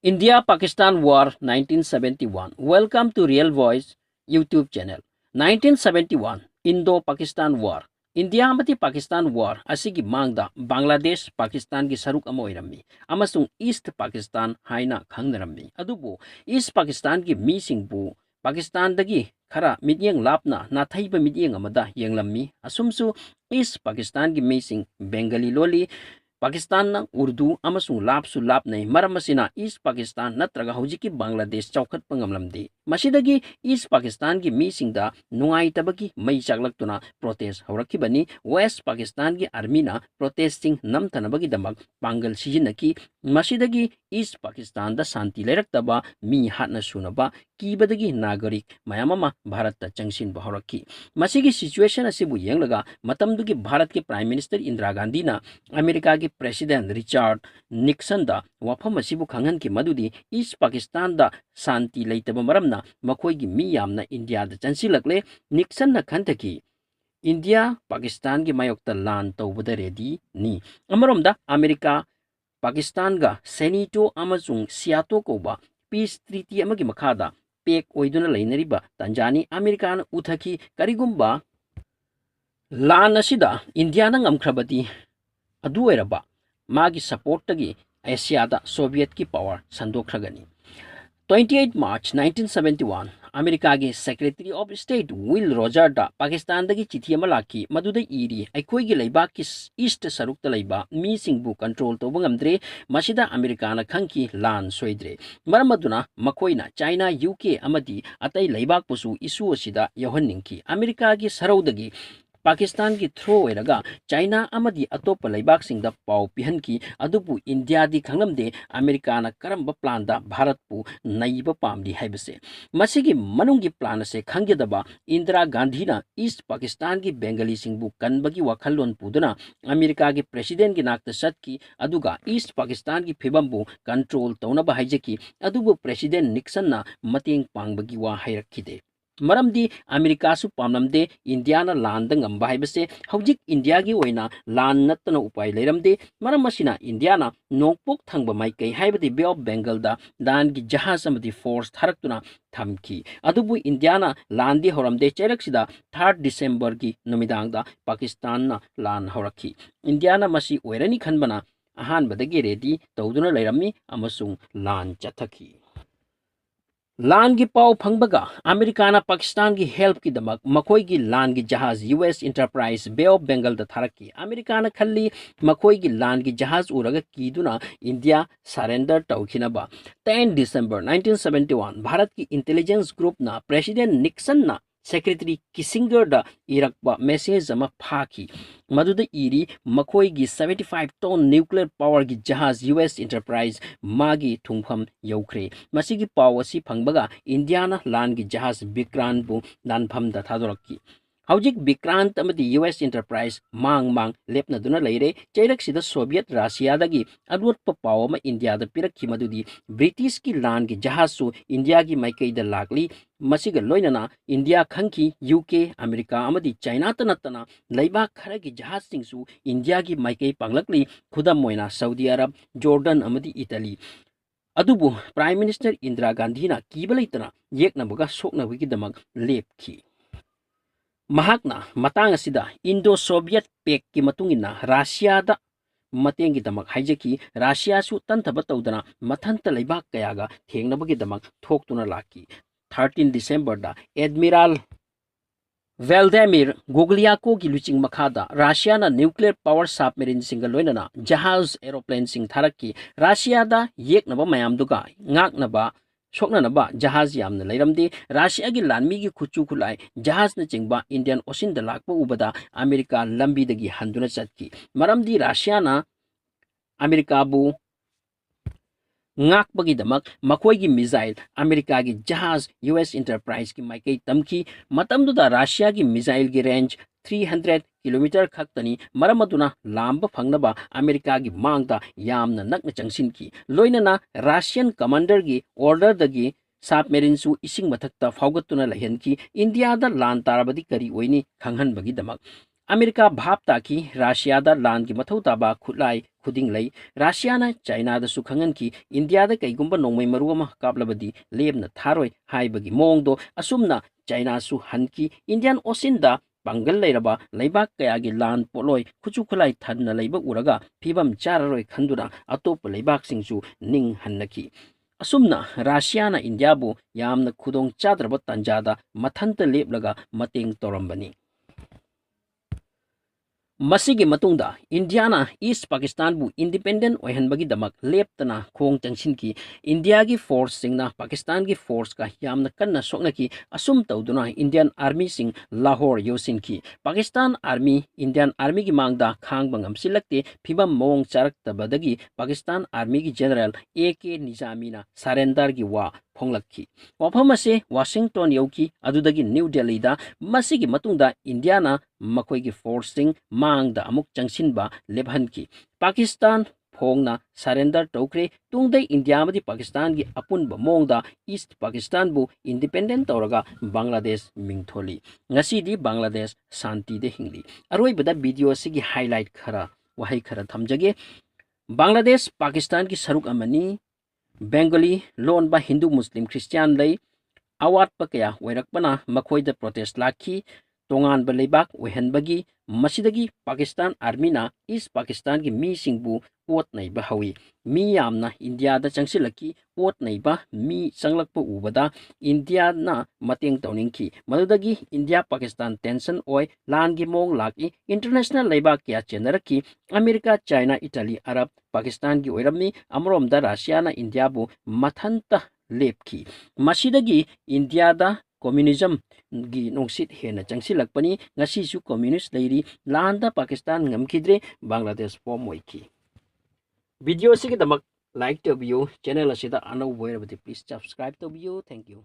India Pakistan War 1971. Welcome to Real Voice YouTube channel. 1971 Indo-Pakistan War. India amati Pakistan War asigi mangda Bangladesh Pakistan gi saruk amo irammi amasung East Pakistan haina khangnarammi adubu East Pakistan gi mi singbu Pakistan dagi khara midyeng lapna nathaiba midyeng amada yenglammi asumsu East Pakistan gi mi sing Bengali loli Pakistan na Urdu amasung lapsu lapnay maramasina East Pakistan natraga hujiki Bangladesh chawkhat pangamlamdi. Masidagi East Pakistan gi misingda nungay tabagi may chaglaktuna protest haurakibani West Pakistan gi armina protesting namtanabagi damag panggal sijinaki masidagi East Pakistan da santi layraktaba mi hatna sunaba kibadagi nagarik mayamama Bharat ta changsin bahoraki. Masigi situation asibu yenglaga matamdugi Bharat ki Prime Minister Indira Gandhi na Amerika ki President Richard Nixon da wafam asibu khangan ki madudi East Pakistan da santi laytaba maramna makoy gi mi yamna India da chansilakle Nixon na khantaki India Pakistan gi mayokta lan tawbada ready ni amaromda Amerika Pakistan ga Senito amazung Seattle koba peace treaty amagi makada pek oiduna lainariba Tanjani American uthaki karigumba lan asida India na ngamkhrabati adu eraba magi support tagi Asia da Soviet ki power sandokhragani 28 March 1971 America gi Secretary of State Will Roger da Pakistan dagi chithi ama laki maduda iri aikoi gi leiba ki east saruk ta leiba mi singbu control to bangamdre masida America na khangki lan soidre maramaduna makoina China UK amadi atai leiba pusu isu asida yohanningki America gi saraudagi Pakistan ki throw eraga China amadi atopa laibak singda pau pihanki adubu India di khanglamde America na karamba plan da Bharat pu naiba pamdi haibase masigi manungi plan se khanggedaba Indira Gandhi na East Pakistan ki Bengali singbu kanbagi wakhallon puduna America ki president ki nakta satki aduga East Pakistan ki phibambu control taunaba haijeki adubu president Nixon na mateng pangbagi wa hairakide maramdi America su pamlamde India na lan da ngamba haibase hojik India gi oina lan natna upai leiramde maramasina India na nokpok thangba maikai haibati Bay of Bengal da dan gi jahaz amadi force tharaktuna thamki adubu India na lan di horamde cheraksida 3rd December gi numidang da Pakistan na lan horakhi India na masi oirani khanbana ahan badagi ready tawduna leirammi amasung lan chathaki lan gi pau phangbaga America na Pakistan gi help ki damak makoi gi lan gi jahaz US Enterprise Bay of Bengal da tharaki America na khalli makoi gi lan gi jahaz uraga kiduna India surrender tawkhinaba 10 December 1971 Bharat ki intelligence group na President Nixon na Secretary Kissinger da irakba message ama phaki maduda iri makoi gi 75 ton nuclear power gi jahaz US Enterprise magi thungpham yaukhre masigi paw asi phangbaga Indiana lan gi jahaz Vikrant bu lanpham da thadoraki hojik Vikrant amadi US Enterprise mang lepna duna leire chairak sida Soviet Russia dagi adwat pa paw ma India da pirakhi madudi British ki lan gi jahaz su India gi maikai da lakli masiga loinana India khangki UK America amadi China tanatana leiba khara gi jahaz singsu India gi maikai panglakli khudam moina Saudi Arab Jordan amadi Italy adubu Prime Minister Indira Gandhi na kibalaitana yekna buga sokna wigi damak lepki mahakna matang asida Indo-Soviet Pact ki matungina Russia da matengi damak haijaki Russia su tanthaba tawdana mathanta leibak kayaga thengnabagi damak thoktuna laki 13 December da Admiral Vladimir Gogliako ki luching makhada Russia na nuclear power submarine single loinana jahaz aeroplane sing tharaki Russia da yeknaba mayam duga ngaknaba soknanaba jahaz yamna leiramde Russia gi lanmi gi khuchu khulai jahaz na chingba Indian Ocean da lakpa ubada America lambi dagi handuna chatki maramdi Russia na America bu ngak bagi damak makoi gi missile America gi jahaz US Enterprise ki maikai tamki matamdu da Russia gi missile gi range 300 kilometer khaktani maramaduna lamba phangnaba America gi mangda yamna nakna changsinki loinana Russian commander gi order dagi submarine su ising mathakta phaugatuna lahenki India da lan tarabadi kari oini khanghan bagi damak America bhap taki Russia da lan ki mathau taba khutlai khuding lei Russia na China da sukhangan ki India da kaigumba nongmai maru ama kaplabadi lebna tharoi haibagi mongdo asumna China su hanki Indian Ocean da Bangal leiraba leibak kaya gi lan poloi khuchu khulai thanna leiba uraga phibam chararoi khanduna atop leibak singsu ning hannaki asumna Russia na India bu yamna khudong chadraba tanjada mathanta leblaga mateng torambani Masigi matungda Indiana East Pakistan bu independent oihanbagi damak leptana khong changsin ki India gi force singna Pakistan gi force ka yamna kanna sokna ki asum tawduna Indian Army sing Lahore yosin ki Pakistan Army Indian Army gi mangda khang bangam silakte phibam mong charak tabadagi Pakistan Army gi General AK Nizami na surrender gi wa phonglakhi wafam ase Washington yoki adudagi New Delhi da masigi matungda Indiana makoi gi forcing mangda amuk changsinba lebhanki Pakistan phongna surrender tokre tungdai India amadi Pakistan gi apunba mongda East Pakistan bu independent toraga Bangladesh mingtholi ngasi di Bangladesh santi de hingli aroi bada video sigi highlight khara wahai khara thamjage Bangladesh Pakistan ki saruk amani Bengali lon ba Hindu Muslim Christian lay awat pa kaya wairakpana makoida protest lakhi tongan ba leibak oihanbagi masidagi Pakistan Army na East Pakistan gi mi singbu pot nei ba hawi mi yamna India da changsilaki pot nei ba mi changlakpa ubada India na mateng tawningki madudagi India Pakistan tension oi lan gi mong laki international leibak kya chenaraki America China Italy Arab Pakistan gi oiramni amrom da Russia na India bu mathanta lepki masidagi India da communism gi nongsit hena changsilakpani ngasi su communist leiri landa Pakistan ngamkidre Bangladesh form oiki video sigi damak like to view channel asida anau boy please subscribe to view thank you